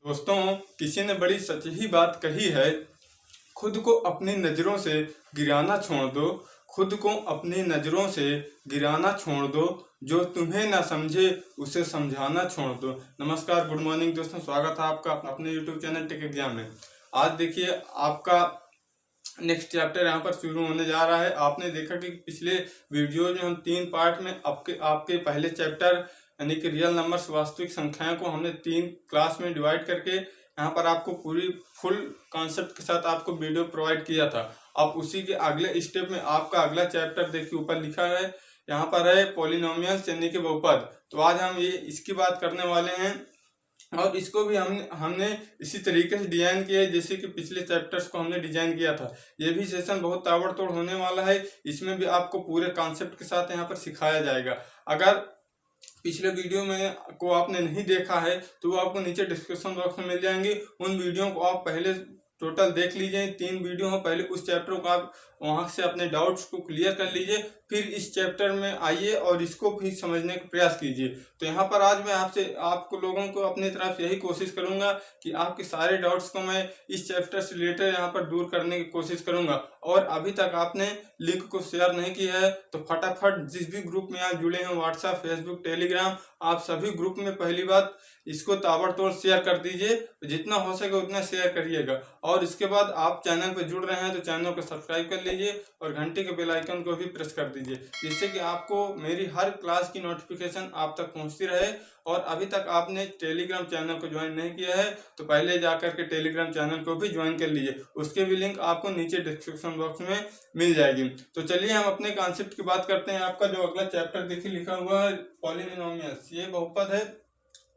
दोस्तों, किसी ने बड़ी सच ही बात कही है। खुद को अपनी नज़रों से गिराना छोड़ दो। खुद को अपनी नज़रों से गिराना छोड़ दो। जो तुम्हें ना समझे उसे समझाना छोड़ दो। नमस्कार, गुड मॉर्निंग दोस्तों, स्वागत है आपका अपने यूट्यूब चैनल टेक एग्जाम में। आज देखिए आपका नेक्स्ट चैप्टर यहाँ पर शुरू होने जा रहा है। आपने देखा कि पिछले वीडियो में हम 3 पार्ट में आपके पहले चैप्टर यानी कि रियल नंबर्स वास्तविक संख्याओं को हमने 3 क्लास में डिवाइड करके यहाँ पर आपको पूरी फुल कॉन्सेप्ट के साथ आपको वीडियो प्रोवाइड किया था। अब उसी के अगले स्टेप में आपका अगला चैप्टर देखिए, ऊपर लिखा है यहाँ पर है पॉलिनोमियल्स यानी कि बहुपद। तो आज हम इसकी बात करने वाले हैं और इसको भी हमने इसी तरीके से डिजाइन किया है जैसे कि पिछले चैप्टर्स को हमने डिजाइन किया था। ये भी सेशन बहुत ताबड़तोड़ होने वाला है। इसमें भी आपको पूरे कॉन्सेप्ट के साथ यहाँ पर सिखाया जाएगा। अगर पिछले वीडियो में को आपने नहीं देखा है तो वो आपको नीचे डिस्क्रिप्शन बॉक्स में मिल जाएंगे। उन वीडियो को आप पहले टोटल देख लीजिए। 3 वीडियो हो, पहले उस चैप्टर को आप वहां से अपने डाउट्स को क्लियर कर लीजिए, फिर इस चैप्टर में आइए और इसको भी समझने का प्रयास कीजिए। तो यहाँ पर आज मैं आपको लोगों को अपनी तरफ से यही कोशिश करूंगा कि आपके सारे डाउट्स को मैं इस चैप्टर से रिलेटेड यहाँ पर दूर करने की कोशिश करूंगा। और अभी तक आपने लिंक को शेयर नहीं किया है तो फटाफट जिस भी ग्रुप में आप जुड़े हैं, व्हाट्सएप, फेसबुक, टेलीग्राम, आप सभी ग्रुप में पहली बात इसको ताबड़तोड़ शेयर कर दीजिए। जितना हो सके उतना शेयर करिएगा। और इसके बाद आप चैनल पर जुड़ रहे हैं तो चैनल को सब्सक्राइब कर लीजिए और घंटे के बेल आइकन को भी प्रेस कर दीजिए, जिससे कि आपको मेरी हर क्लास की नोटिफिकेशन आप तक पहुंचती रहे। और अभी तक आपने टेलीग्राम चैनल को ज्वाइन नहीं किया है तो पहले जाकर के टेलीग्राम चैनल को भी ज्वाइन कर लीजिए। उसके भी लिंक आपको नीचे डिस्क्रिप्शन बॉक्स में मिल जाएगी। तो चलिए हम अपने कॉन्सेप्ट की बात करते हैं। आपका जो अगला चैप्टर देखिए लिखा हुआ है पॉलिनोमियल्स, ये बहुपद है।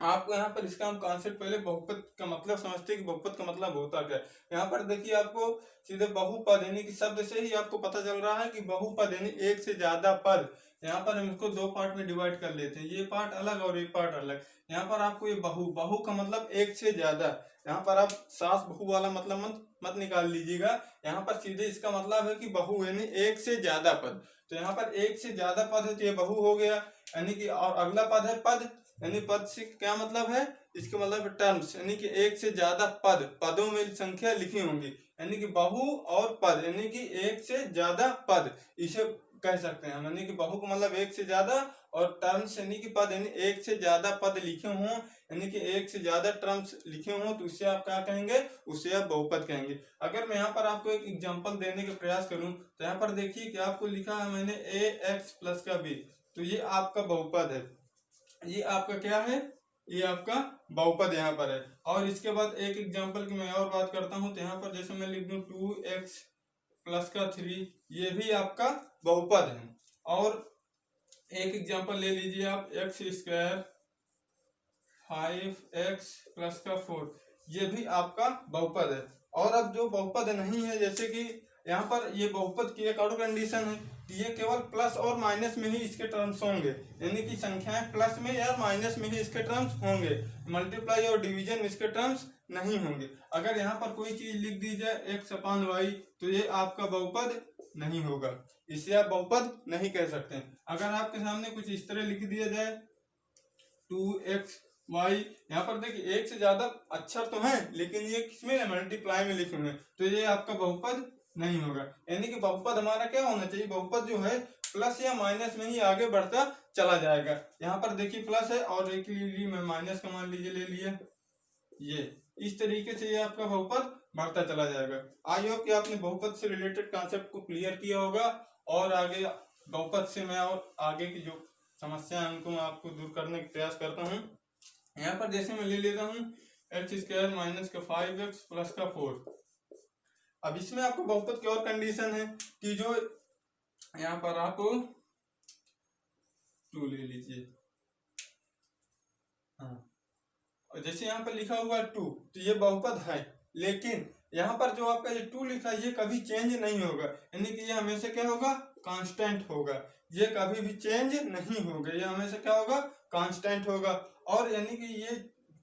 आपको यहाँ पर इसका हम कॉन्सेप्ट पहले बहुपद का मतलब समझते हैं कि बहुपद का मतलब होता क्या है। यहाँ पर देखिए आपको सीधे बहुपद यानी कि शब्द से ही आपको पता चल रहा है कि बहुपद यानी एक से ज्यादा पद। यहाँ पर हम इसको 2 पार्ट में डिवाइड कर लेते हैं, ये पार्ट अलग और ये पार्ट अलग। यहाँ पर आपको ये बहु का मतलब एक से ज्यादा। यहाँ पर आप सास बहु वाला मतलब मत निकाल लीजिएगा। यहाँ पर सीधे इसका मतलब है कि बहु यानी एक से ज्यादा पद। तो यहाँ पर एक से ज्यादा पद है तो ये बहु हो गया। यानी कि और अगला पद है पद, यानी पद से क्या मतलब है, इसका मतलब टर्म्स, यानी कि एक से ज्यादा पद, पदों में संख्या लिखी होंगी। यानी कि बहु और पद यानी कि एक से ज्यादा पद, इसे कह सकते हैं। यानी कि बहु का मतलब एक से ज्यादा और टर्म्स यानी कि पद, यानी एक से ज्यादा पद लिखे हों, यानी कि एक से ज्यादा टर्म्स लिखे हों तो उससे आप क्या कहेंगे, उससे आप बहुपद कहेंगे। अगर मैं यहाँ पर आपको एक एग्जांपल देने का प्रयास करूं तो यहाँ पर देखिए कि आपको लिखा है मैंने ax प्लस का b, तो ये आपका बहुपद है। ये आपका क्या है, ये आपका बहुपद यहाँ पर है। और इसके बाद एक एग्जांपल की मैं और बात करता हूँ तो यहाँ पर जैसे मैं लिख दूं 2x प्लस का 3, ये भी आपका बहुपद है। और एक एग्जांपल ले लीजिए आप x स्क्वायर 5x प्लस का 4, ये भी आपका बहुपद है। और अब जो बहुपद नहीं है, जैसे कि यहाँ पर ये बहुपद की एक और कंडीशन है कि ये केवल प्लस और माइनस में ही इसके टर्म्स होंगे, यानी कि संख्याएं प्लस में या माइनस में ही इसके टर्म्स होंगे, मल्टीप्लाई और डिवीजन में इसके टर्म्स नहीं होंगे। अगर यहाँ पर कोई चीज लिख दी जाए x अपान वाई तो ये आपका बहुपद नहीं होगा, इसे आप बहुपद नहीं कह सकते। अगर आपके सामने कुछ इस तरह लिख दिया जाए 2x वाई, यहाँ पर देखिए एक से ज्यादा अक्षर तो है लेकिन ये किसमें है, मल्टीप्लाई में लिखे हुए, तो ये आपका बहुपद नहीं होगा। यानी कि बहुपद हमारा क्या होना चाहिए, बहुपद जो है प्लस या माइनस में ही आगे बढ़ता चला जाएगा। यहाँ पर देखिए प्लस है और एक मैं माइनस का मान लीजिए ले लिया, ये इस तरीके से ये आपका बहुपद बढ़ता चला जाएगा। आई होप कि आपने बहुपद से रिलेटेड कॉन्सेप्ट को क्लियर किया होगा। और आगे बहुपद से मैं और आगे की जो समस्या है उनको मैं आपको दूर करने का प्रयास करता हूँ। यहाँ पर जैसे मैं ले लेता हूँ एक्स स्क्वायर माइनस का 5x प्लस का 4। अब इसमें आपको बहुपद की और कंडीशन है कि जो यहाँ पर आप 2 ले लीजिए, हाँ, और जैसे यहाँ पर लिखा हुआ 2 तो ये बहुपद है, लेकिन यहाँ पर जो आपका ये 2 लिखा है ये कभी चेंज नहीं होगा। यानी कि ये हमेशा क्या होगा, कांस्टेंट होगा, ये कभी भी चेंज नहीं होगा, ये हमेशा क्या होगा, कांस्टेंट होगा। और यानी कि ये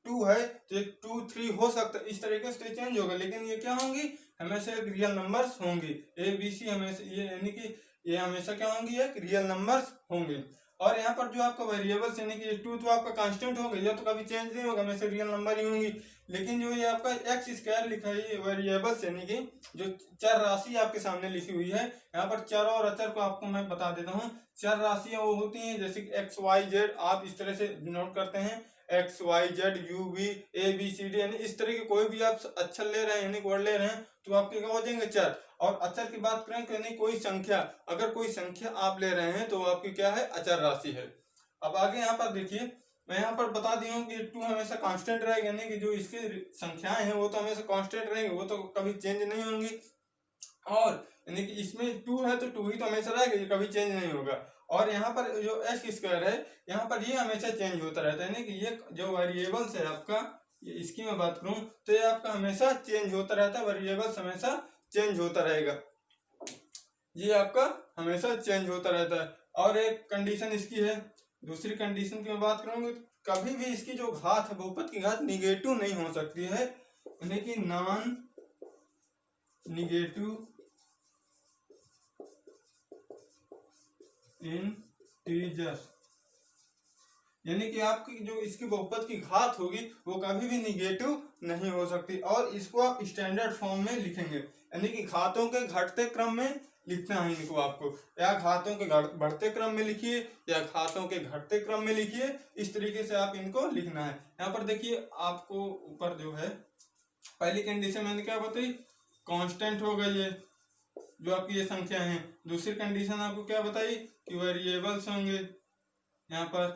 2 है तो एक 2 3 हो सकता है, इस तरीके से चेंज होगा, लेकिन ये क्या होंगी, हमेशा एक रियल नंबर्स होंगी। ए बी सी हमेशा ये, यानी कि ये हमेशा क्या होंगी, एक रियल नंबर्स होंगे। और यहाँ पर जो आपका वेरिएबल्स यानी कि 2 तो आपका कांस्टेंट हो गया, तो कभी चेंज नहीं होगा, हमेशा रियल नंबर ही होंगी। लेकिन जो ये आपका एक्स स्क्वायर लिखा है, ये वेरिएबल्स यानी कि जो चर राशि आपके सामने लिखी हुई है, यहाँ पर चर और अचर को आपको मैं बता देता हूँ। चर राशियां वो होती हैं जैसे कि एक्स वाई जेड, आप इस तरह से नोट करते हैं X Y Z U V A B C D, यानी इस तरह के कोई भी आप अक्षर ले रहे हैं यानी वर्ड ले रहे हैं तो आपके क्या हो जाएंगे चर। और अचर की बात करें तो यानी कोई संख्या, अगर कोई संख्या आप ले रहे हैं तो आपकी क्या है, अचर राशि है। अब आगे यहाँ पर देखिए, मैं यहाँ पर बता दी हूँ कि 2 हमेशा कांस्टेंट रहेगा, यानी कि जो इसकी संख्याएं हैं वो तो हमेशा कांस्टेंट रहेंगी, वो तो कभी चेंज नहीं होंगी। और यानी कि इसमें 2 है तो 2 ही तो हमेशा रहेगा, ये कभी चेंज नहीं होगा। और यहाँ पर जो एक्स स्क्वायर है, यहाँ पर ये हमेशा चेंज होता रहता है, यानी कि ये जो वेरिएबल्स है आपका, ये इसकी मैं बात करूँ तो ये आपका हमेशा चेंज होता रहता है, वेरिएबल्स हमेशा चेंज होता रहेगा, ये आपका हमेशा चेंज होता रहता है। और एक कंडीशन इसकी है, दूसरी कंडीशन की मैं बात करूँगी, कभी भी इसकी जो घात है, बहुपद की घात निगेटिव नहीं हो सकती है, यानी कि नॉन निगेटिव इंटीजर, यानी कि आपकी जो इसकी बहुपद की घात होगी वो कभी भी निगेटिव नहीं हो सकती। और इसको आप स्टैंडर्ड फॉर्म में लिखेंगे, यानी कि घातों के घटते क्रम में लिखना है इनको आपको, या घातों के बढ़ते क्रम में लिखिए या घातों के घटते क्रम में लिखिए, इस तरीके से आप इनको लिखना है। यहाँ पर देखिए आपको ऊपर जो है पहली कंडीशन मैंने क्या बताई, कांस्टेंट हो गई है जो आपकी ये संख्या है। दूसरी कंडीशन आपको क्या बताई कि वेरिएबल्स होंगे, यहाँ पर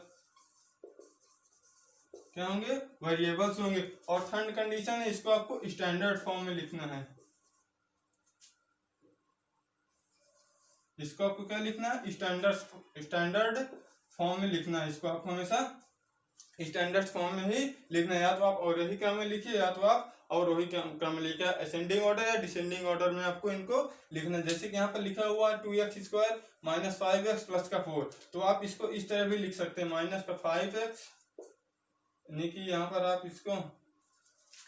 क्या होंगे, वेरिएबल्स होंगे। और थर्ड कंडीशन है, इसको आपको स्टैंडर्ड फॉर्म में लिखना है, इसको आपको क्या लिखना है, स्टैंडर्ड फॉर्म में लिखना है, इसको आपको हमेशा स्टैंडर्ड फॉर्म में ही लिखना है। या तो आप अवरोही क्रम में लिखिए या तो आप अवरोही क्रम में लिखिए, असेंडिंग ऑर्डर या डिसेंडिंग ऑर्डर में आपको इनको लिखना है। जैसे कि यहाँ पर लिखा हुआ है 2x² माइनस 5x प्लस का 4, तो आप इसको इस तरह भी लिख सकते हैं, माइनस का 5x, यानी कि यहाँ पर आप इसको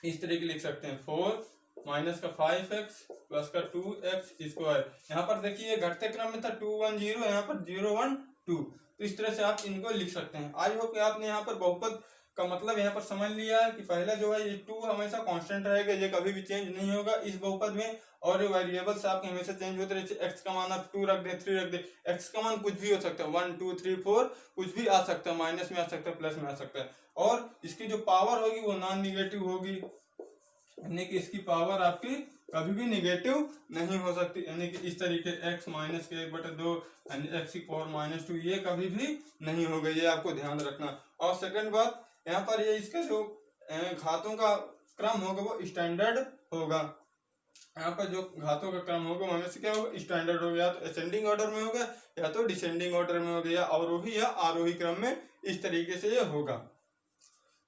इस तरह की लिख सकते हैं 4 माइनस का 5x प्लस का 2x²। यहाँ पर देखिए घटते क्रम में था 2 1 0, यहाँ पर 0 1 2, तो इस तरह से आप इनको लिख सकते हैं। आई होप कि आपने यहाँ पर बहुपद का मतलब यहाँ पर समझ लिया है कि पहला जो है ये 2 हमेशा कांस्टेंट रहेगा, ये कभी भी चेंज नहीं होगा इस बहुपद में। और वेरिएबल्स आपके हमेशा चेंज होते रहते हैं, एक्स का मान आप 2 रख दे 3 रख दे, एक्स का मान कुछ भी हो सकता है 1 2 3 4 कुछ भी आ सकता है, माइनस में आ सकता है प्लस में आ सकता है। और इसकी जो पावर होगी वो नॉन निगेटिव होगी, यानी कि इसकी पावर आपकी कभी भी निगेटिव नहीं हो सकती, यानी कि इस तरीके x माइनस के 1/2 यानी x की पावर -2, ये कभी भी नहीं होगा, ये आपको ध्यान रखना। और सेकंड बात, यहाँ पर ये इसका जो घातों का क्रम होगा वो स्टैंडर्ड होगा, यहाँ पर जो घातों का क्रम होगा हमेशा क्या होगा, स्टैंडर्ड होगा, या तो असेंडिंग ऑर्डर में होगा या तो डिसेंडिंग ऑर्डर में होगा, या अवरोही या आरोही क्रम में, इस तरीके से ये होगा।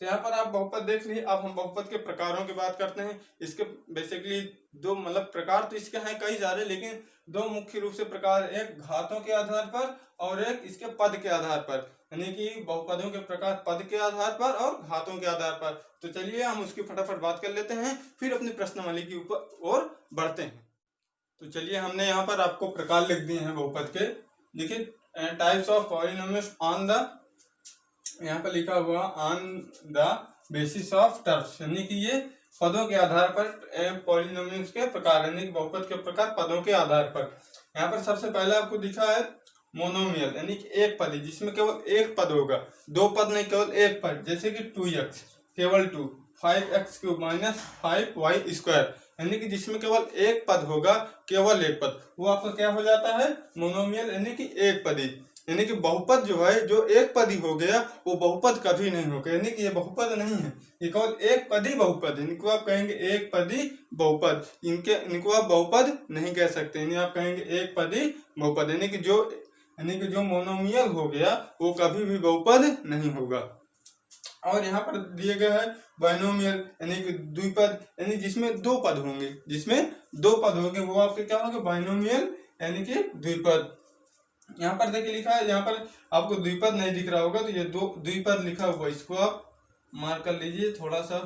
तो यहाँ पर आप बहुपद देख लीजिए। अब हम बहुपद के प्रकारों की बात करते हैं। इसके बेसिकली दो मतलब प्रकार तो इसके हैं कई सारे, लेकिन दो मुख्य रूप से प्रकार, एक घातों के आधार पर और एक इसके पद के आधार पर, यानी कि बहुपदों के प्रकार पद के आधार पर और घातों के आधार पर। तो चलिए हम उसकी फटाफट बात कर लेते हैं, फिर अपनी प्रश्नावली के ऊपर और बढ़ते हैं। तो चलिए हमने यहाँ पर आपको प्रकार लिख दिए हैं बहुपद के। देखिए types of polynomials on the, यहाँ पर लिखा हुआ on the basis of terms, यानी कि ये पदों के आधार पर पॉलिनोमियल्स के प्रकार, यानी कि बहुपद के प्रकार पदों के आधार पर। यहाँ पर सबसे पहले आपको दिखा है मोनोमियल, यानी कि एक पद जिसमें केवल एक पद होगा, दो पद नहीं केवल एक पद, जैसे कि 2x केवल 2, 5x³ माइनस 5y², यानी कि जिसमें केवल एक पद होगा, केवल एक पद, वो आपका क्या हो जाता है, मोनोमियल, यानी कि एक पदी। यानी कि बहुपद जो है, जो एक पदी हो गया वो बहुपद कभी नहीं होगा, यानी कि ये बहुपद नहीं है, ये केवल एक पदी बहुपद, इनको आप कहेंगे एक पदी बहुपद, इनको आप बहुपद नहीं कह सकते, इन्हें आप कहेंगे एक पदी बहुपद। यानी कि जो मोनोमियल हो गया वो कभी भी बहुपद नहीं होगा। और यहाँ पर दिए गए है बाइनोमियल, यानी कि द्विपद, यानी जिसमें दो पद होंगे, जिसमें दो पद होंगे वो आपके क्या होंगे, बाइनोमियल, यानी कि द्विपद। यहाँ पर देखिए लिखा है, यहाँ पर आपको द्विपद नहीं दिख रहा होगा, तो ये दो द्विपद लिखा हुआ, इसको आप मार्क कर लीजिए, थोड़ा सा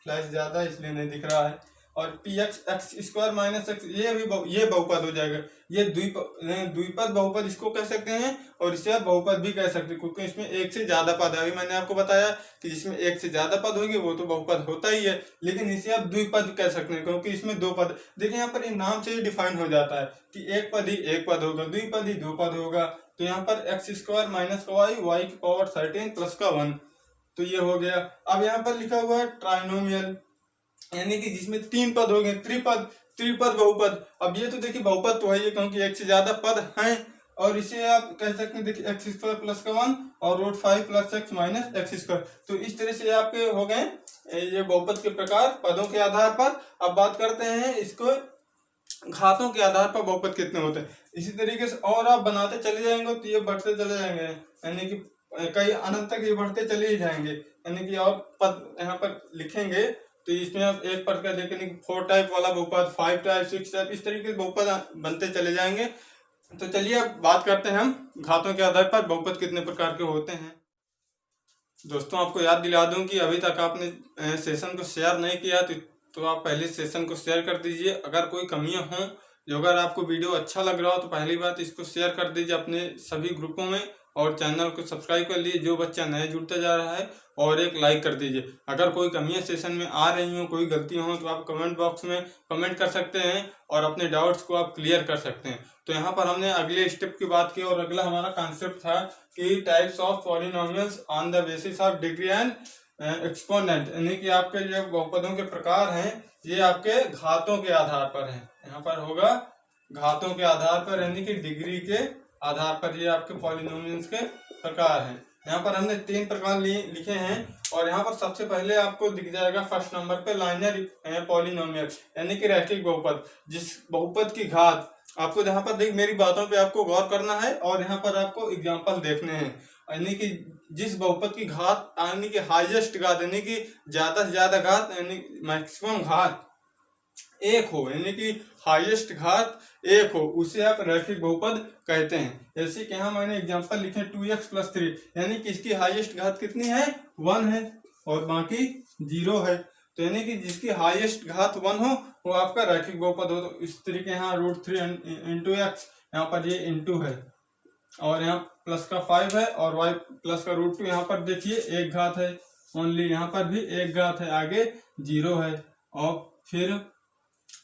फ्लैश ज्यादा इसलिए नहीं दिख रहा है। और P x x square minus x ये बहुपद हो जाएगा। ये द्विपद बहुपद इसको कह सकते हैं और इसे आप बहुपद भी कह सकते हैं, क्योंकि इसमें एक से ज्यादा पद है। अभी मैंने आपको बताया कि जिसमें एक से ज्यादा पद होंगे वो तो बहुपद होता ही है, लेकिन इसे आप द्विपद कह सकते हैं क्योंकि इसमें दो पद। देखिए यहाँ पर नाम से ही डिफाइन हो जाता है कि एक पद ही एक पद होगा, द्विपद ही दो पद होगा। तो यहाँ पर एक्स स्क्वायर माइनस का वाई की पावर 13 प्लस का 1, तो ये हो गया। अब यहाँ पर लिखा हुआ है ट्राइनोमियल, यानी कि जिसमें तीन पद हो गए, त्रिपद बहुपद। अब ये तो देखिए बहुपद तो है ये, क्योंकि एक से ज्यादा पद हैं और इसे आप कह सकते हैं देखिए एक्स स्क्वायर प्लस का 1 और root 5 plus X minus X square. तो इस तरह से आपके हो गए ये बहुपद के प्रकार पदों के आधार पर। अब बात करते हैं इसको घातों के आधार पर बहुपद कितने होते हैं। इसी तरीके से और आप बनाते चले जाएंगे तो ये बढ़ते चले जाएंगे, यानी कि कई अनंत तक ये बढ़ते चले ही जाएंगे, यानी कि और पद यहाँ पर लिखेंगे तो इसमें आप एक पद का देखेंगे 4 टाइप वाला बहुपद, 5 टाइप, 6 टाइप, इस तरीके से बहुपद बनते चले जाएंगे। तो चलिए अब बात करते हैं हम घातों के आधार पर बहुपद कितने प्रकार के होते हैं। दोस्तों आपको याद दिला दूं कि अभी तक आपने सेशन को शेयर नहीं किया तो आप पहले सेशन को शेयर कर दीजिए। अगर कोई कमियां हों, जो अगर आपको वीडियो अच्छा लग रहा हो तो पहली बात इसको शेयर कर दीजिए अपने सभी ग्रुपों में और चैनल को सब्सक्राइब कर लीजिए जो बच्चा नया जुड़ता जा रहा है, और एक लाइक कर दीजिए। अगर कोई कमियां सेशन में आ रही हो, कोई गलतियां हो तो आप कमेंट बॉक्स में कमेंट कर सकते हैं और अपने डाउट्स को आप क्लियर कर सकते हैं। तो यहाँ पर हमने अगले स्टेप की बात की और अगला हमारा कॉन्सेप्ट था कि types of polynomials on the basis of degree and exponent, यानी कि आपके जो बहुपदों के प्रकार हैं ये आपके घातों के आधार पर हैं। यहाँ पर होगा घातों के आधार पर, यानी कि डिग्री के आधार पर ये आपके पॉलिनोमियल्स के प्रकार हैं। यहाँ पर हमने 3 प्रकार लिखे हैं और यहाँ पर सबसे पहले आपको दिख जाएगा फर्स्ट नंबर पे लाइनर पॉलिनोमियल, यानी कि रैखिक बहुपद। जिस बहुपद की घात आपको यहाँ पर देख, मेरी बातों पे आपको गौर करना है और यहाँ पर आपको एग्जांपल देखने हैं, यानी कि जिस बहुपद की घात यानी कि हाईएस्ट घात, यानी कि ज्यादा से ज्यादा घात, यानी मैक्सिमम घात एक हो, यानी कि हाईएस्ट घात एक हो, उसे आप रैखिक बहुपद कहते हैं। जैसे कि यहाँ मैंने एग्जांपल लिखे 2x + 3, यानी कि इसकी हाईएस्ट घात कितनी है, 1 है और बाकी 0 है। तो यानी कि जिसकी हाईएस्ट घात 1 हो वो आपका रैखिक बहुपद हो। तो इस तरीके यहाँ √3 × x, यहाँ पर ये इंटू है और यहाँ प्लस का 5 है और y प्लस का √2, यहाँ पर देखिए एक घात है ओनली, यहाँ पर भी एक घात है, आगे 0 है और फिर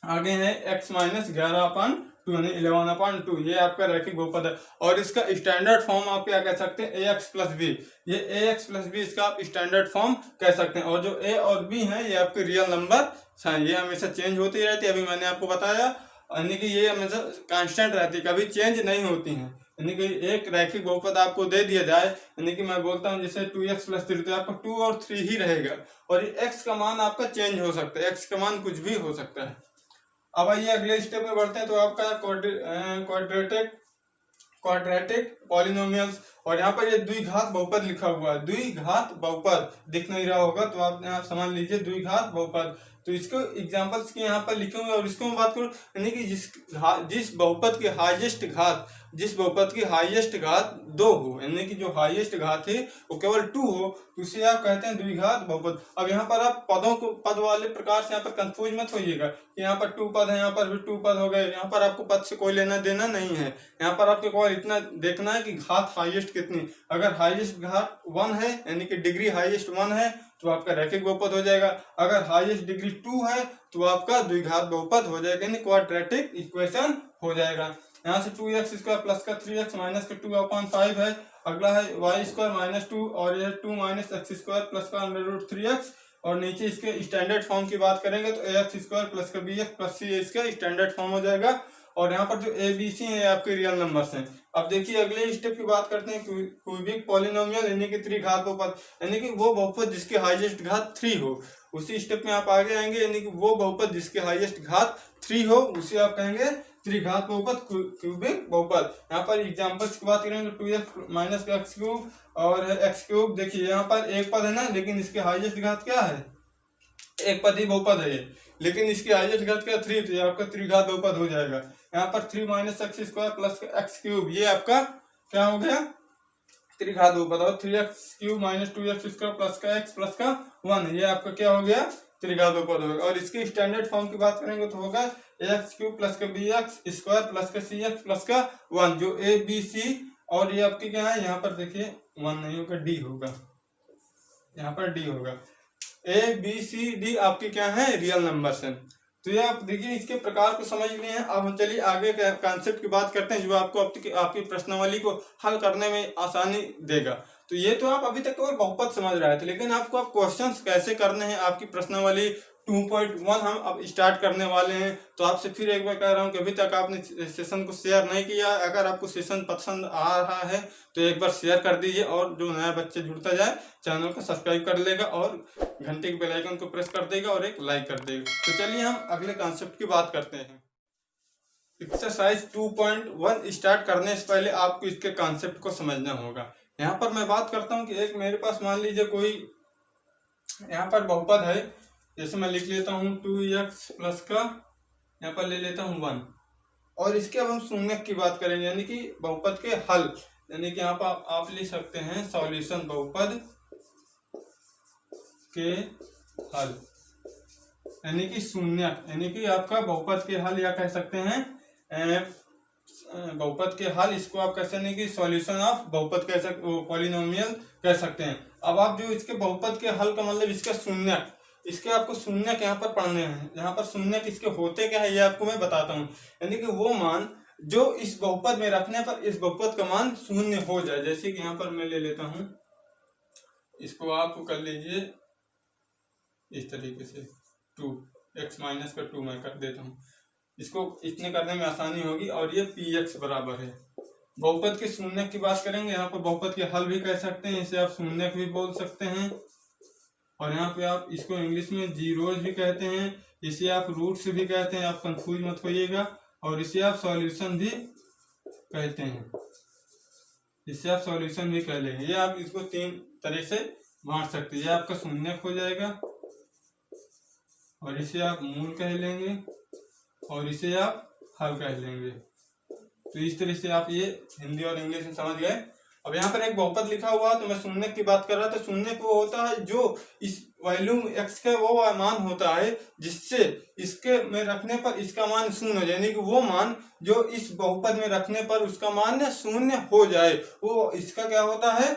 आगे है x - 11/2 यानी 11/2, ये आपका रैखिक बहुपद है। और इसका स्टैंडर्ड फॉर्म आप क्या कह सकते हैं, ax + b, ये ax + b इसका आप स्टैंडर्ड फॉर्म कह सकते हैं। और जो a और b हैं ये आपके रियल नंबर हैं, ये हमेशा चेंज होती रहती है। अभी मैंने आपको बताया, यानी कि ये हमेशा कांस्टेंट रहती है, कभी चेंज नहीं होती हैं। यानी कि एक रैखिक बहुपद आपको दे दिया जाए, यानी कि मैं बोलता हूँ जैसे 2x + 3, तो आपका 2 और 3 ही रहेगा और ये x का मान आपका चेंज हो सकता है, x का मान कुछ भी हो सकता है। अब आइए अगले स्टेप में बढ़ते हैं। तो आपका क्वाड्रेटिक पॉलिनोमियल्स, और यहाँ पर ये द्विघात बहुपद लिखा हुआ है, द्विघात बहुपद दिख नहीं रहा होगा तो आप यहाँ समझ लीजिए द्विघात बहुपद। तो इसको एग्जांपल्स के यहाँ पर लिखे हुए और इसको मैं बात करूँ, यानी कि जिस बहुपद की हाईएस्ट घात, जिस बहुपद की हाईएस्ट घात 2 हो, यानी कि जो हाईएस्ट घात है वो केवल 2 हो, तो उसे आप कहते हैं द्विघात बहुपद। अब यहाँ पर आप पदों को पद वाले प्रकार से यहाँ पर कंफ्यूज मत होइएगा कि यहाँ पर 2 पद है, यहाँ पर भी 2 पद हो गए। यहाँ पर आपको पद से कोई लेना देना नहीं है, यहाँ पर आपको केवल इतना देखना है कि घात हाईएस्ट कितनी। अगर हाईएस्ट घात 1 है, यानी कि डिग्री हाईएस्ट 1 है, तो आपका रैखिक बहुपद हो जाएगा। अगर हाईएस्ट डिग्री 2 है तो आपका द्विघात बहुपद हो जाएगा, यानी क्वाड्रेटिक इक्वेशन हो जाएगा। यहाँ से 2x² प्लस का 3x माइनस का 2/5 है। अगला है y² - 2 और यह 2 - x² प्लस का √3x, और नीचे इसके स्टैंडर्ड फॉर्म की बात करेंगे तो ax² प्लस का bx प्लस c इसका स्टैंडर्ड फॉर्म हो जाएगा। और यहाँ पर जो a b c है आपके रियल नंबर्स हैं। अब देखिए अगले स्टेप की बात करते हैं, क्यूबिक पॉलिनोमियल, यानी कि त्रिघात बहुपद, यानी कि वो बहुपद जिसकी हाईएस्ट घात 3 हो। उसी स्टेप में आप आगे आएंगे, यानी कि वो बहुपद जिसके हाईएस्ट घात 3 हो उसे आप कहेंगे त्रिघात बहुपद, क्यूबिक बहुपद। यहाँ पर एग्जांपल्स की बात करेंगे 2x - x³ और x³। देखिए यहाँ पर एक पद है ना, लेकिन इसके हाईएस्ट घात क्या है, एक पद ही बहुपद है ये, लेकिन इसकी हाईएस्ट घात क्या 3, तो ये आपका त्रिघात बहुपद हो जाएगा। यहाँ पर 3 - x² प्लस x³ ये आपका क्या हो गया, त्रिघात बहुपद। और 3x³ - 2x² प्लस का x प्लस का 1 ये आपका क्या हो गया, त्रिघात बहुपद होगा। और इसकी स्टैंडर्ड फॉर्म की बात करेंगे तो होगा ax³ प्लस का bx² प्लस का cx प्लस का 1, जो a b c और ये आपकी क्या है, यहाँ पर देखिए 1 नहीं होगा, d होगा, यहाँ पर d होगा। a b c d आपकी क्या है, रियल नंबर्स हैं। तो ये आप देखिए इसके प्रकार को समझ लिए हैं। अब हम चलिए आगे के कॉन्सेप्ट की बात करते हैं जो आपको आपकी प्रश्नावली को हल करने में आसानी देगा। तो ये तो आप अभी तक केवल बहुपद समझ रहे थे, लेकिन आपको अब क्वेश्चंस कैसे करने हैं आपकी प्रश्नावली 2.1 हम अब स्टार्ट करने वाले हैं। तो आपसे फिर एक बार कह रहा हूँ कि अभी तक आपने सेशन को शेयर नहीं किया, अगर आपको सेशन पसंद आ रहा है तो एक बार शेयर कर दीजिए, और जो नया बच्चे जुड़ता जाए चैनल को सब्सक्राइब कर लेगा और घंटे के बेल आइकन को प्रेस कर देगा और एक लाइक कर देगा। तो चलिए हम अगले कॉन्सेप्ट की बात करते हैं। एक्सरसाइज 2.1 स्टार्ट करने से पहले आपको इसके कॉन्सेप्ट को समझना होगा। यहाँ पर मैं बात करता हूँ कि एक मेरे पास मान लीजिए कोई यहाँ पर बहुपद है, जैसे मैं लिख लेता हूँ 2x प्लस का यहाँ पर ले लेता हूँ 1, और इसके अब हम शून्य की बात करेंगे, यानी कि बहुपद के हल, यानी कि यहाँ पर आप लिख सकते हैं सॉल्यूशन बहुपद के हल, यानी कि शून्य, यानी कि आपका बहुपद के हल, या कह सकते हैं बहुपद के हल, इसको आप कैसे नहीं कि सॉल्यूशन ऑफ बहुपद कह सकते, पॉलिनोमियल कह सकते हैं। अब आप जो इसके बहुपद के हल का मतलब इसका शून्य, इसके आपको शून्य यहाँ पर पढ़ने हैं। यहाँ पर शून्य इसके होते क्या है ये आपको मैं बताता हूँ, यानी कि वो मान जो इस बहुपद में रखने पर इस बहुपद का मान शून्य हो जाए। जैसे कि यहाँ पर मैं ले लेता हूँ, इसको आप कर लीजिए इस तरीके से 2x माइनस का 2 मैं कर देता हूँ, इसको इतने करने में आसानी होगी। और ये px बराबर है, बहुपद के शून्य की बात करेंगे, यहाँ पर बहुपद के हल भी कह सकते हैं, इसे आप शून्य भी बोल सकते हैं, और यहाँ पे आप इसको इंग्लिश में जीरोज भी कहते हैं, इसे आप रूट्स भी कहते हैं, आप कंफ्यूज मत होइएगा, और इसे आप सॉल्यूशन भी कहते हैं, इसे आप सॉल्यूशन भी कह लेंगे। ये आप इसको 3 तरह से बांट सकते हैं। ये आपका शून्य हो जाएगा, और इसे आप मूल कह लेंगे, और इसे आप हल कह लेंगे। तो इस तरह से आप ये हिंदी और इंग्लिश में समझ गए। अब यहाँ पर एक बहुपद लिखा हुआ, तो मैं शून्य की बात कर रहा था। शून्य को होता है जो इस वैल्यू x का वो मान होता है जिससे इसके में रखने पर इसका मान शून्य हो जाए, यानी कि वो मान जो इस बहुपद में रखने पर उसका मान शून्य हो जाए, वो इसका क्या होता है,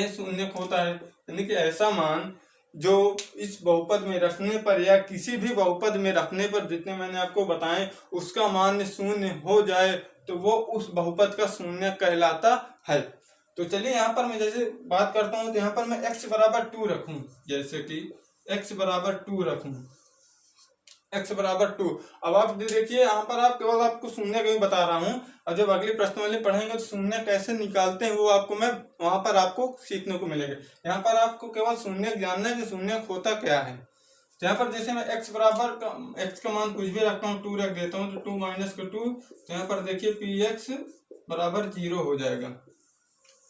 शून्य होता है। यानी कि ऐसा मान जो इस बहुपद में रखने पर या किसी भी बहुपद में रखने पर, जितने मैंने आपको बताए, उसका मान शून्य हो जाए तो वो उस बहुपद का शून्य कहलाता है। तो चलिए यहाँ पर मैं जैसे बात करता हूँ, तो यहाँ पर मैं x बराबर 2 रखूं, जैसे कि x बराबर 2 रखूं, x बराबर 2। अब आप देखिए यहाँ पर आप केवल आपको शून्य का ही बता रहा हूँ, और जब अगली प्रश्नावली पढ़ेंगे तो शून्य कैसे निकालते हैं वो आपको मैं वहां पर आपको सीखने को मिलेगा। यहाँ पर आपको केवल शून्य जानना है कि शून्य होता क्या है। तो यहाँ पर जैसे मैं x बराबर x का मान कुछ भी रखता हूँ, 2 रख देता हूँ, तो 2 माइनस का 2, तो यहाँ पर देखिए px बराबर 0 हो जाएगा,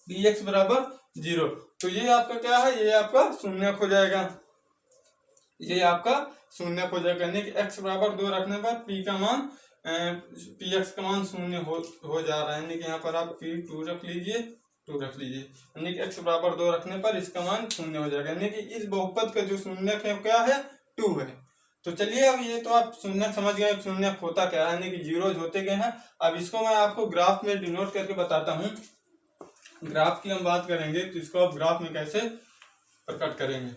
px बराबर 0। तो ये आपका क्या है, ये आपका शून्य हो जाएगा, ये आपका शून्य हो जाएगा, यानी कि x बराबर 2 रखने पर p का मान px का मान शून्य हो जा रहा है, यानी कि यहाँ पर आप p2 रख लीजिए, 2 रख लीजिए, यानी कि x बराबर 2 रखने पर इसका मान शून्य हो जाएगा, यानी कि इस बहुपद का जो शून्य है क्या है, 2 है। तो चलिए अब ये तो आप शून्य समझ गए, शून्य होता क्या है, यानी कि जीरोज होते गए हैं। अब इसको मैं आपको ग्राफ में डिनोट करके बताता हूँ। ग्राफ की हम बात करेंगे तो इसको आप ग्राफ में कैसे प्रकट करेंगे।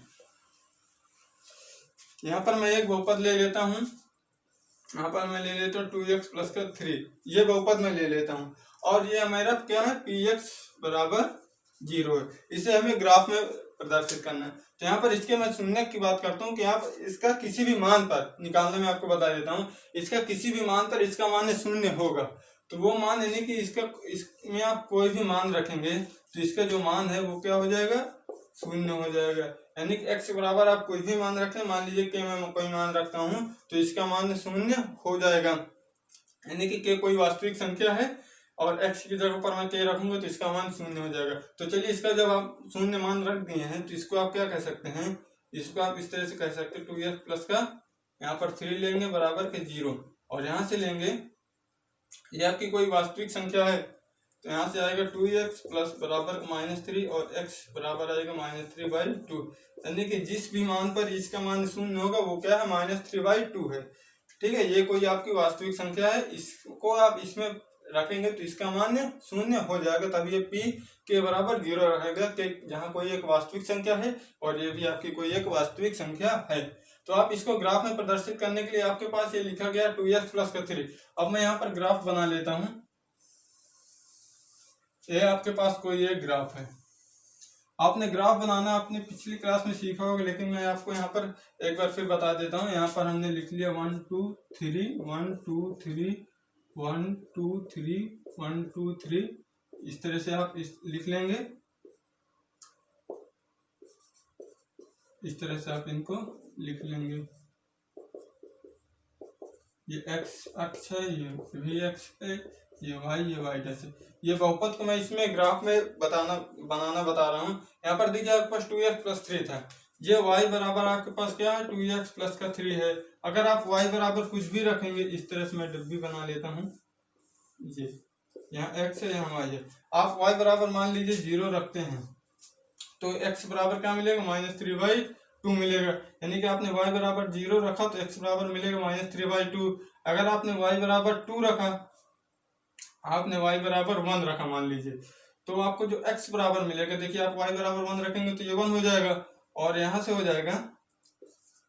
यहाँ पर मैं एक बहुपद ले लेता हूँ, यहाँ पर मैं ले लेता हूँ 2x प्लस का 3, ये बहुपद मैं ले लेता हूँ, और ये मेरा क्या है, px बराबर 0 है। इसे हमें ग्राफ में प्रदर्शित करना है। तो यहाँ पर इसके मैं शून्य की बात करता हूँ कि आप इसका किसी भी मान पर निकालने में आपको बता देता हूँ, इसका किसी भी मान पर इसका मान शून्य होगा, तो वो मान यानी कि इसमें आप कोई भी मान रखेंगे तो इसका जो मान है वो क्या हो जाएगा, शून्य हो जाएगा। यानी कि x बराबर आप कोई भी मान रखें, मान लीजिए कि मैं कोई मान रखता हूँ तो इसका मान शून्य हो जाएगा, यानी कि k कोई वास्तविक संख्या है और x की जगह पर मैं k रखूंगा तो इसका मान शून्य हो जाएगा। तो चलिए इसका जब आप शून्य मान रख दिए हैं तो इसको आप क्या कह सकते हैं, इसको आप इस तरह से कह सकते हैं 2x प्लस का यहाँ पर 3 लेंगे बराबर के 0, और यहाँ से लेंगे ये आपकी कोई वास्तविक संख्या है, तो यहाँ से आएगा 2x प्लस बराबर -3 और x बराबर आएगा -3/2। यानी कि जिस भी मान पर इसका मान शून्य होगा वो क्या है, -3/2 है। ठीक है, ये कोई आपकी वास्तविक संख्या है, इसको आप इसमें रखेंगे तो इसका मान शून्य हो जाएगा, तब ये p के बराबर 0 रहेगा कि जहाँ कोई एक वास्तविक संख्या है और ये भी आपकी कोई एक वास्तविक संख्या है। तो आप इसको ग्राफ में प्रदर्शित करने के लिए आपके पास ये लिखा गया 2x प्लस का 3। अब मैं यहाँ पर ग्राफ बना लेता हूँ। ये आपके पास कोई एक ग्राफ है, आपने ग्राफ बनाना अपने पिछली क्लास में सीखा होगा, लेकिन मैं आपको यहाँ पर एक बार फिर बता देता हूँ। यहाँ पर हमने लिख लिया 1 2 3 1 2 3 1 2 3 1 2 3, इस तरह से आप लिख लेंगे। इस तरह से आप इनको लिख लेंगे। ये x अक्ष है, ये v अक्ष है, ये y डैश है। ये बहुपद को मैं इसमें ग्राफ में बनाना बता रहा हूँ। यहाँ पर देखिए आपके पास 2x प्लस 3 था, ये y बराबर आपके पास क्या है, 2x प्लस का 3 है। अगर आप y बराबर कुछ भी रखेंगे, इस तरह से मैं डब्बी बना लेता हूँ, ये यहाँ x है, यहाँ y है। आप y बराबर मान लीजिए 0 रखते हैं तो x बराबर क्या मिलेगा, -3/2 मिलेगा। यानी कि आपने y बराबर 0 रखा तो x बराबर मिलेगा -3/2। अगर आपने y बराबर 2 रखा, आपने y बराबर 1 रखा मान लीजिए, तो आपको जो x बराबर मिलेगा, देखिए आप y बराबर 1 रखेंगे तो ये 1 हो जाएगा, और यहाँ से हो जाएगा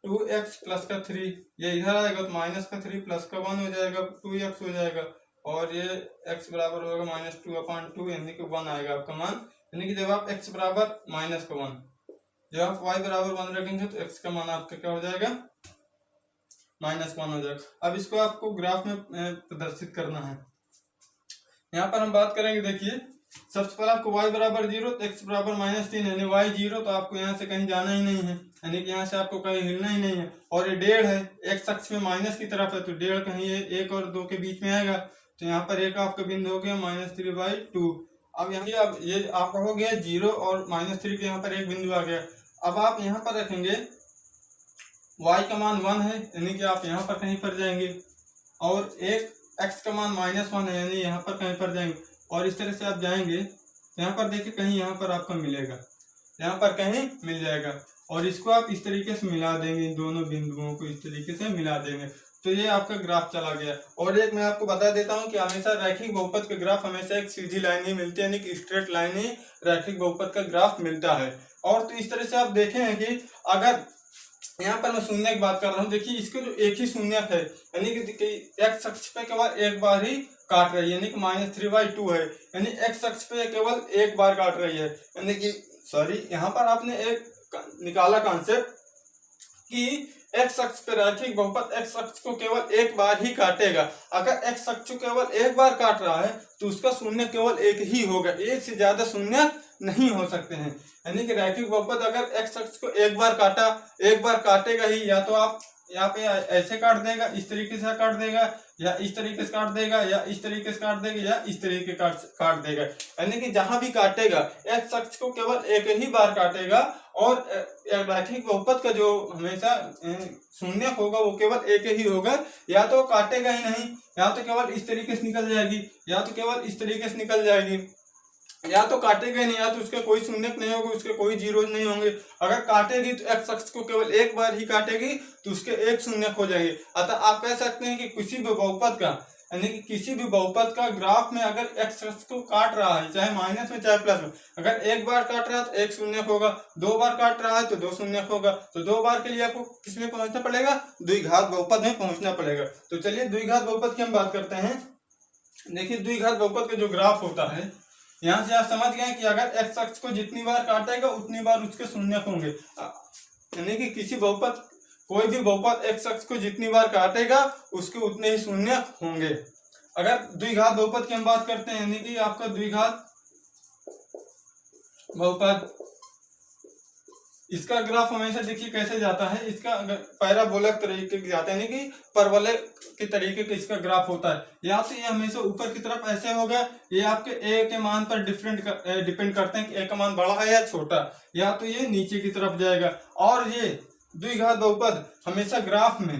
2x प्लस का 3, ये इधर आएगा तो -3 प्लस का 1 हो जाएगा, 2x हो जाएगा, और ये x बराबर होगा -2/2, यानी कि 1 आएगा आपका मान। यानी कि जब आप x बराबर -1, जब आप y बराबर 1 रखेंगे तो x का मान आपका क्या हो जाएगा, -1 हो जाएगा। अब इसको आपको ग्राफ में प्रदर्शित करना है। यहाँ पर हम बात करेंगे, देखिए सबसे पहले आपको y बराबर 0 तो x बराबर -3, यानी y 0, तो आपको यहाँ से कहीं जाना ही नहीं है, यानी कि यहाँ से आपको कहीं हिलना ही नहीं है। और ये 1.5 है, x अक्ष में माइनस की तरफ है, तो 1.5 कहीं ये 1 और 2 के बीच में आएगा, तो यहाँ पर एक आपका बिंदु हो गया -3/2। अब यहाँ ये आपका हो गया 0 और -3 के यहाँ पर एक बिंदु आ गया। अब आप यहाँ पर रखेंगे y का मान 1 है, यानी कि आप यहाँ पर कहीं पर जाएंगे, और एक x का मान -1 है, यानी यहाँ पर कहीं पर जाएंगे, और इस तरह से आप जाएंगे। यहाँ पर देखिए कहीं यहाँ पर आपको मिलेगा, यहाँ पर कहीं मिल जाएगा, और इसको आप इस तरीके से मिला देंगे, इन दोनों बिंदुओं को इस तरीके से मिला देंगे, तो ये आपका ग्राफ चला गया। और एक मैं आपको बता देता हूँ कि हमेशा रैखिक बहुपद का ग्राफ हमेशा एक सीधी लाइन ही मिलती है, यानी कि स्ट्रेट लाइन ही रैखिक बहुपद का ग्राफ मिलता है। और तो इस तरह से आप देखें हैं कि अगर यहाँ पर मैं शून्य की बात कर रहा हूँ, देखिए इसको जो एक ही शून्य है, यानी कि x अक्ष पे केवल एक बार ही काट रही है, यानी कि -3/2 है, यानी x अक्ष पे केवल एक बार काट रही है, यानी कि यहाँ पर आपने एक निकाला कॉन्सेप्ट कि x अक्ष पे रैखिक बहुपद x अक्ष को केवल एक बार ही काटेगा। अगर x अक्ष को केवल एक बार काट रहा है तो उसका शून्य केवल एक ही होगा, एक से ज्यादा शून्य नहीं हो सकते हैं। यानी कि रैखिक बहुपद अगर x अक्ष को एक बार काटा, एक बार काटेगा ही, या तो आप यहाँ पे ऐसे काट देगा, इस तरीके से काट देगा, या इस तरीके से काट देगा, या इस तरीके से काट देगा, या इस तरीके काट देगा। यानी कि जहां भी काटेगा x अक्ष को केवल एक ही बार काटेगा, और रैखिक बहुपद का जो हमेशा शून्य होगा वो केवल एक ही होगा, या तो काटेगा ही नहीं, या तो केवल इस तरीके से निकल जाएगी, या तो केवल इस तरीके से निकल जाएगी, या तो काटेगा नहीं, या तो उसके कोई शून्य नहीं होगा, उसके कोई जीरो नहीं होंगे। अगर काटेगी तो x अक्ष को केवल एक बार ही काटेगी तो उसके एक शून्य हो जाएंगे। अतः आप कह सकते हैं कि किसी भी बहुपद का, यानी कि किसी भी बहुपद का ग्राफ में अगर x अक्ष को काट रहा है, चाहे माइनस में चाहे प्लस में, अगर एक बार काट रहा है तो एक शून्य होगा, 2 बार काट रहा है तो 2 शून्य होगा, तो 2 बार के लिए आपको किसमें पहुंचना पड़ेगा, द्विघात बहुपद में पहुंचना पड़ेगा। तो चलिए द्विघात बहुपद की हम बात करते हैं। देखिए द्विघात बहुपद का जो ग्राफ होता है, यहाँ से आप समझ गए कि अगर x अक्ष को जितनी बार काटेगा उतनी बार उसके शून्य होंगे, यानी कि किसी बहुपद, कोई भी बहुपद x अक्ष को जितनी बार काटेगा उसके उतने ही शून्य होंगे। अगर द्विघात बहुपद की हम बात करते हैं, यानी कि आपका द्विघात बहुपद, इसका ग्राफ हमेशा देखिए कैसे जाता है, इसका पैराबोलिक तरीके से जाता है, यानी कि परवलय के तरीके का इसका ग्राफ होता है। या तो ये हमेशा ऊपर की तरफ ऐसे होगा, ये आपके a के मान पर डिपेंड करते हैं कि a का मान बड़ा है या छोटा, या तो ये नीचे की तरफ जाएगा। और ये द्विघात बहुपद हमेशा ग्राफ में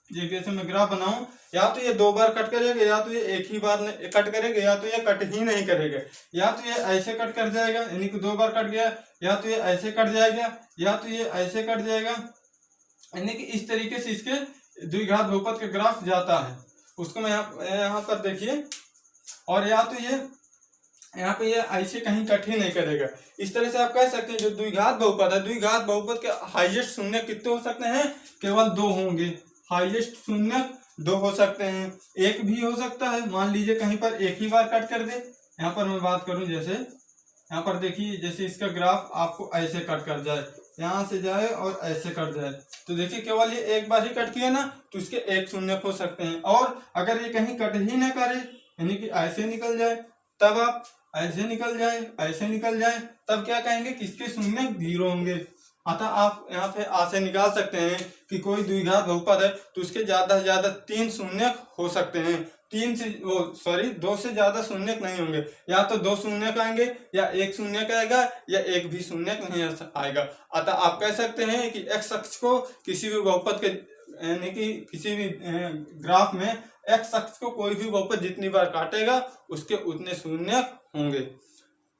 ये जैसे मैं ग्राफ बनाऊं, या तो ये 2 बार कट करेगा, या तो ये एक ही बार कट करेगा, या तो ये कट ही नहीं करेगा। या तो ये ऐसे कट कर जाएगा, यानी कि 2 बार कट गया, या तो ये ऐसे कट जाएगा, या तो ये ऐसे कट जाएगा, यानी कि इस तरीके से इसके द्विघात बहुपद का ग्राफ जाता है। उसको मैं यहाँ पर देखिए, और या तो ये यहाँ पे ये ऐसे कहीं कट ही नहीं करेगा। इस तरह से आप कह सकते हैं जो द्विघात बहुपद है, द्विघात बहुपद के हाईएस्ट शून्य कितने हो सकते हैं? केवल 2 होंगे। हाईएस्ट शून्य 2 हो सकते हैं, एक भी हो सकता है। मान लीजिए कहीं पर एक ही बार कट कर दे। यहाँ पर मैं बात करूं, जैसे यहाँ पर देखिए, जैसे इसका ग्राफ आपको ऐसे कट कर जाए, यहाँ से जाए और ऐसे कट जाए, तो देखिए केवल ये एक बार ही कट किया ना, तो इसके एक शून्य हो सकते हैं। और अगर ये कहीं कट ही ना करे, यानी कि ऐसे निकल जाए, तब आप ऐसे निकल जाए, ऐसे निकल जाए, तब क्या कहेंगे कि इसके शून्य 0 होंगे। अतः आप यहाँ पे आ से निकाल सकते हैं कि कोई द्विघात बहुपद है तो उसके ज्यादा से ज्यादा 3 शून्य हो सकते हैं। 2 से ज्यादा शून्य नहीं होंगे, या तो 2 शून्य आएंगे, या 1 शून्य आएगा, या एक भी शून्य नहीं आएगा। अतः आप कह सकते हैं कि एक्स अक्ष को किसी भी बहुपद के, यानी कि किसी भी ग्राफ में एक्स अक्ष को कोई भी बहुपद जितनी बार काटेगा उसके उतने शून्य होंगे।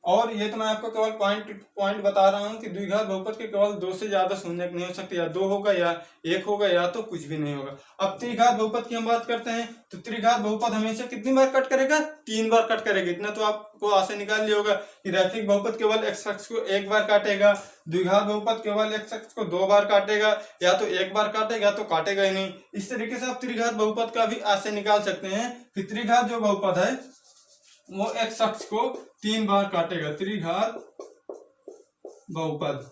और ये तो मैं आपको केवल पॉइंट बता रहा हूँ कि द्विघात बहुपद के केवल 2 से ज्यादा शून्य नहीं हो सकते, या 2 होगा, या 1 होगा, या तो कुछ भी नहीं होगा। अब त्रिघात बहुपद की हम बात करते हैं, तो त्रिघात बहुपद हमेशा कितनी बार कट करेगा? 3 बार कट करेगा। इतना तो आपको आशा निकाल लिया होगा कि रैखिक बहुपद केवल एक्स अक्ष को 1 बार काटेगा, द्विघात बहुपद केवल एक्स अक्ष को 2 बार काटेगा, या तो 1 बार काटेगा, तो काटेगा ही नहीं। इस तरीके से आप त्रिघात बहुपद का भी आशय निकाल सकते हैं कि त्रिघात जो बहुपद है वो एक्स अक्ष को 3 बार काटेगा। त्रिघात बहुपद,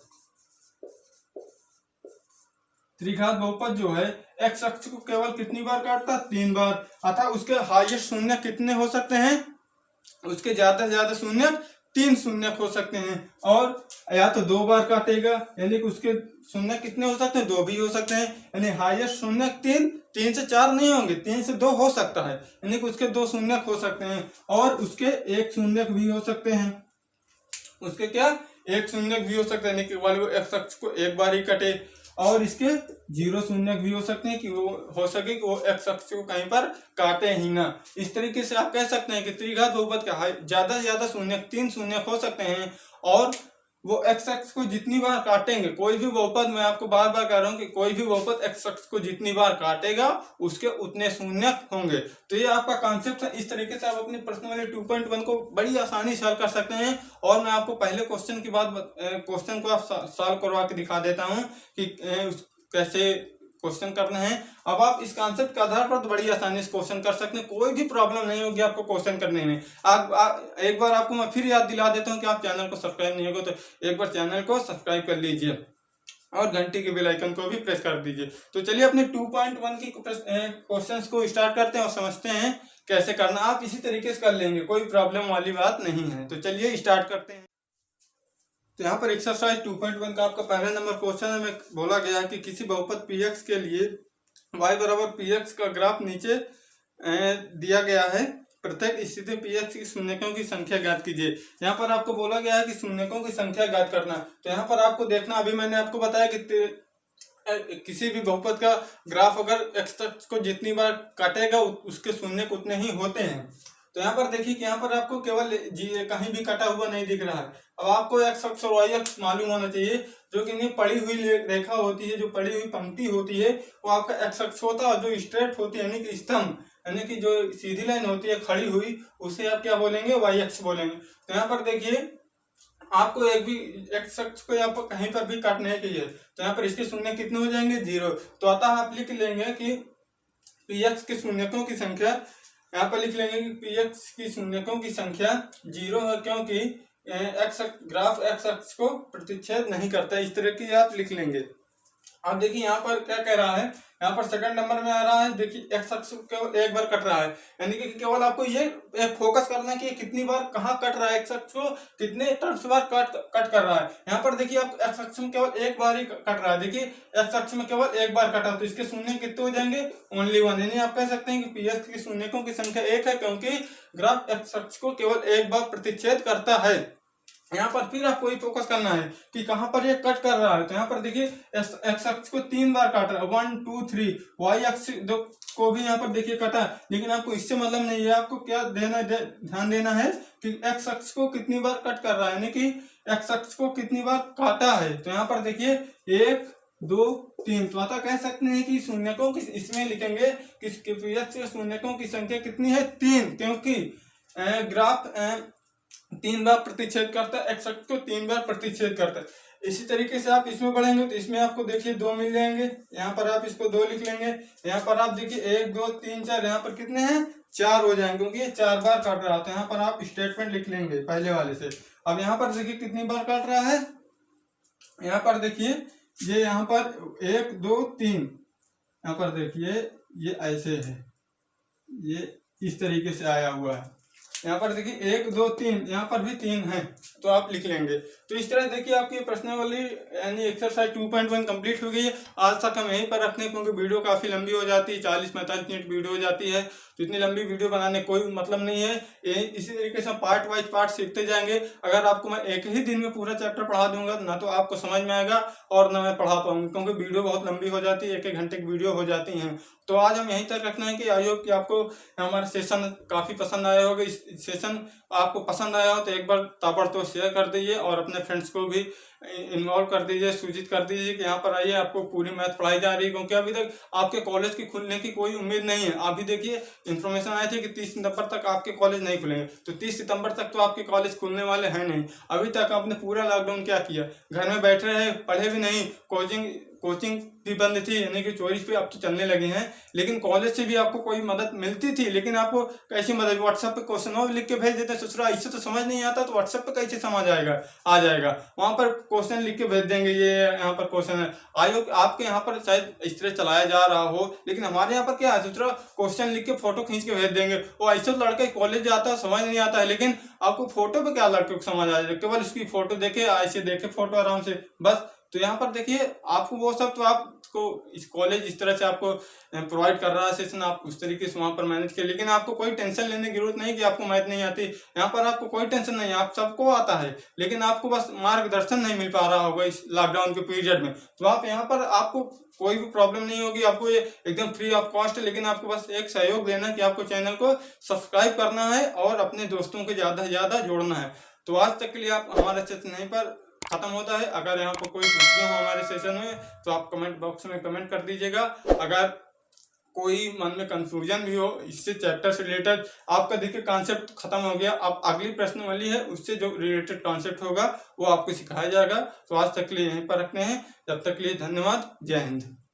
त्रिघात बहुपद जो है एक्स अक्ष को केवल कितनी बार काटता है? 3 बार। अतः उसके हाईएस्ट शून्य कितने हो सकते हैं? उसके ज्यादा से ज्यादा शून्य 3 शून्य हो सकते हैं। और या तो 2 बार काटेगा, यानी कि उसके शून्य कितने हो सकते हैं? 2 भी हो सकते हैं, यानी हाईएस्ट शून्य 3 से 4 नहीं होंगे, 3 से 2 हो सकता है, यानी कि उसके 2 शून्य हो सकते हैं। और उसके 1 शून्य भी हो सकते हैं, उसके क्या 1 शून्य भी हो सकता है, यानी कि वो एक्स अक्ष को 1 बार ही कटे। और इसके 0 शून्य भी हो सकते हैं कि वो हो सके कि वो एक्स अक्ष को कहीं पर काटे ही ना। इस तरीके से आप कह सकते हैं कि त्रिघात बहुपद का ज्यादा से ज्यादा शून्य 3 शून्य हो सकते हैं, और वो एक्स अक्ष को जितनी बार काटेंगे, कोई भी बहुपद, मैं आपको बार बार कह रहा हूं कि कोई भी बहुपद एक्स अक्ष को जितनी बार काटेगा उसके उतने शून्य होंगे। तो ये आपका कॉन्सेप्ट है। इस तरीके से आप अपनी प्रश्न वाले 2.1 को बड़ी आसानी से हल कर सकते हैं। और मैं आपको पहले क्वेश्चन की बात, क्वेश्चन को आप सॉल्व करवा के दिखा देता हूँ कि कैसे क्वेश्चन करना है। अब आप इस कॉन्सेप्ट के आधार पर तो बड़ी आसानी से क्वेश्चन कर सकते हैं, कोई भी प्रॉब्लम नहीं होगी आपको क्वेश्चन करने में। एक बार आपको मैं फिर याद दिला देता हूं कि आप चैनल को सब्सक्राइब नहीं होगा तो एक बार चैनल को सब्सक्राइब कर लीजिए और घंटी के बेल आइकन को भी प्रेस कर दीजिए। तो चलिए अपने 2.1 की क्वेश्चंस को स्टार्ट करते हैं और समझते हैं कैसे करना। आप इसी तरीके से कर लेंगे, कोई प्रॉब्लम वाली बात नहीं है। तो चलिए स्टार्ट करते हैं। तो यहाँ पर एक्सरसाइज 2.1 का आपका पहला नंबर क्वेश्चन में बोला गया है कि किसी बहुपद px के लिए y बराबर px का ग्राफ नीचे दिया गया है। प्रत्येक स्थिति px की शून्यकों की संख्या ज्ञात कीजिए। यहाँ पर आपको बोला गया है कि शून्यकों की संख्या ज्ञात करना। तो यहाँ पर आपको देखना, अभी मैंने आपको बताया कि किसी भी बहुपद का ग्राफ अगर x अक्ष को जितनी बार काटेगा उसके शून्य उतने ही होते हैं। तो यहाँ पर देखिए कि यहाँ पर आपको केवल कहीं भी कटा हुआ नहीं दिख रहा है। अब आपको एक्स अक्ष और वाई अक्ष मालूम होना चाहिए, जो कि नहीं पड़ी हुई रेखा होती है, जो पड़ी हुई पंक्ति होती है वो आपका एक्स अक्ष होता है, और जो स्ट्रेट होती है यानी कि स्तंभ, यानी कि जो सीधी लाइन होती है खड़ी हुई, उसे आप क्या बोलेंगे? वाई अक्ष बोलेंगे। तो यहाँ पर देखिए आपको एक भी एक्स अक्ष को यहाँ पर कहीं पर भी काटने के लिए, तो यहाँ पर इसके शून्य कितने हो जाएंगे? 0। तो अतः आप लिख लेंगे कि px के शून्यकों की संख्या, यहाँ पर लिख लेंगे कि px की शून्यकों की संख्या 0 है, क्योंकि ग्राफ एक्स अक्ष को प्रतिच्छेद नहीं करता। इस तरह की आप लिख लेंगे। अब देखिए यहाँ पर क्या कह रहा है, यहाँ पर सेकंड नंबर में आ रहा है, देखिए एक्स अक्ष केवल 1 बार कट रहा है, यानी कि केवल आपको ये फोकस करना है कि कितनी बार कहाँ कट रहा है, एक्स अक्ष को कितने टर्म्स बार कट कर रहा है। यहाँ पर देखिए आप एक्स अक्ष में केवल 1 बार ही कट रहा है। देखिए एक्स अक्ष में केवल 1 बार कटा, तो इसके शून्य कितने हो जाएंगे? ओनली 1। यानी आप कह सकते हैं कि px की शून्यकों की संख्या 1 है, क्योंकि ग्राफ एक्स अक्ष को केवल 1 बार प्रतिच्छेद करता है। यहाँ पर फिर आपको ये फोकस करना है कि कहाँ पर ये कट कर रहा है। तो यहाँ पर देखिए एक्स अक्ष को 3 बार काट रहा है, 1 2 3। वाई अक्ष को भी यहाँ पर देखिए कटा, लेकिन आपको इससे मतलब नहीं है। आपको क्या ध्यान देना है कि एक्स अक्ष को कितनी बार कट कर रहा है, यानी कि एक्स अक्ष को कितनी बार काटा है। तो यहाँ पर देखिए 1 2 3। तो अतः कह सकते हैं कि शून्यकों की इसमें लिखेंगे कि शून्यकों की संख्या कितनी है, 3, क्योंकि ग्राफ 3 बार प्रतिच्छेद करता है, एक्स अक्ष को 3 बार प्रतिच्छेद करता है। इसी तरीके से आप इसमें बढ़ेंगे तो इसमें आपको देखिए 2 मिल जाएंगे, यहाँ पर आप इसको 2 लिख लेंगे। यहाँ पर आप देखिए 1 2 3 4, यहाँ पर कितने हैं, 4 हो जाएंगे, क्योंकि ये 4 बार काट रहा है। तो यहाँ पर आप स्टेटमेंट लिख लेंगे पहले वाले से। अब यहाँ पर देखिए कितनी बार काट रहा है, यहाँ पर देखिए ये यहाँ पर 1 2 3, यहाँ पर देखिए ये ऐसे है, ये इस तरीके से आया हुआ है। यहाँ पर देखिए 1 2 3, यहाँ पर भी 3 है, तो आप लिख लेंगे। तो इस तरह देखिए आपकी प्रश्नावली यानी एक्सरसाइज 2.1 कंप्लीट हो गई है। आज तक हम यहीं पर रखते हैं, क्योंकि वीडियो काफ़ी लंबी हो जाती है, 40-45 मिनट वीडियो हो जाती है। तो इतनी लंबी वीडियो बनाने कोई मतलब नहीं है। इसी तरीके से पार्ट वाइज पार्ट सीखते जाएंगे। अगर आपको मैं एक ही दिन में पूरा चैप्टर पढ़ा दूंगा ना तो आपको समझ में आएगा और ना मैं पढ़ा पाऊंगा, क्योंकि वीडियो बहुत लंबी हो जाती है, 1-1 घंटे की वीडियो हो जाती हैं। तो आज हम यहीं तक रखना है कि आई होप कि आपको हमारा सेशन काफ़ी पसंद आया होगा। इस सेशन आपको पसंद आया हो तो एक बार ताबड़तोड़ शेयर कर दीजिए और अपने फ्रेंड्स को भी इन्वॉल्व कर दीजिए, सूचित कर दीजिए कि यहाँ पर आइए, आपको पूरी मैथ पढ़ाई जा रही है। क्योंकि अभी तक आपके कॉलेज की खुलने की कोई उम्मीद नहीं है। अभी देखिए इन्फॉर्मेशन आई थी कि 30 सितंबर तक आपके कॉलेज नहीं खुलेंगे, तो 30 सितंबर तक तो आपके कॉलेज खुलने वाले हैं नहीं। अभी तक आपने पूरा लॉकडाउन क्या किया, घर में बैठे रहे, पढ़े भी नहीं, कोचिंग भी बंद थी, यानी कि चोरी पे अब तो चलने लगे हैं। लेकिन कॉलेज से भी आपको कोई मदद मिलती थी, लेकिन आपको कैसी मदद, व्हाट्सएप पे क्वेश्चन लिख के भेज देते, ससुरा इससे तो समझ नहीं आता तो व्हाट्सएप पे कैसे समझ आ जाएगा। वहां पर क्वेश्चन लिख के भेज देंगे, ये यहाँ पर क्वेश्चन है। आयोग आपके यहाँ पर शायद इस तरह चलाया जा रहा हो, लेकिन हमारे यहाँ पर क्या है, दूसरा क्वेश्चन लिख के फोटो खींच के भेज देंगे। वो ऐसे तो लड़का कॉलेज जाता है, समझ नहीं आता है, लेकिन आपको फोटो पे क्या लड़के को समझ आ जाए, केवल उसकी फोटो देखे, ऐसे देखे फोटो आराम से बस। तो यहाँ पर देखिए आपको वो सब तो आपको इस कॉलेज इस तरह से आपको प्रोवाइड कर रहा है सेशन, आप उस तरीके से वहाँ पर मैनेज करिए। लेकिन आपको कोई टेंशन लेने की जरूरत नहीं कि आपको मैथ नहीं आती। यहाँ पर आपको कोई टेंशन नहीं है, आप सबको आता है, लेकिन आपको बस मार्गदर्शन नहीं मिल पा रहा होगा इस लॉकडाउन के पीरियड में। तो आप यहाँ पर आपको कोई भी प्रॉब्लम नहीं होगी, आपको ये एकदम फ्री ऑफ कॉस्ट है। लेकिन आपको बस एक सहयोग देना है कि आपको चैनल को सब्सक्राइब करना है और अपने दोस्तों को ज़्यादा से ज़्यादा जोड़ना है। तो आज तक के लिए आप हमारा सेशन यहीं पर खत्म होता है। अगर यहाँ पर कोई प्रश्न हो हमारे सेशन में तो आप कमेंट बॉक्स में कमेंट कर दीजिएगा। अगर कोई मन में कंफ्यूजन भी हो इससे चैप्टर से रिलेटेड, आपका देखिए कॉन्सेप्ट खत्म हो गया, अब अगली प्रश्न वाली है उससे जो रिलेटेड कॉन्सेप्ट होगा वो आपको सिखाया जाएगा। तो आज तक के लिए यहीं पर रखते हैं, जब तक के लिए धन्यवाद, जय हिंद।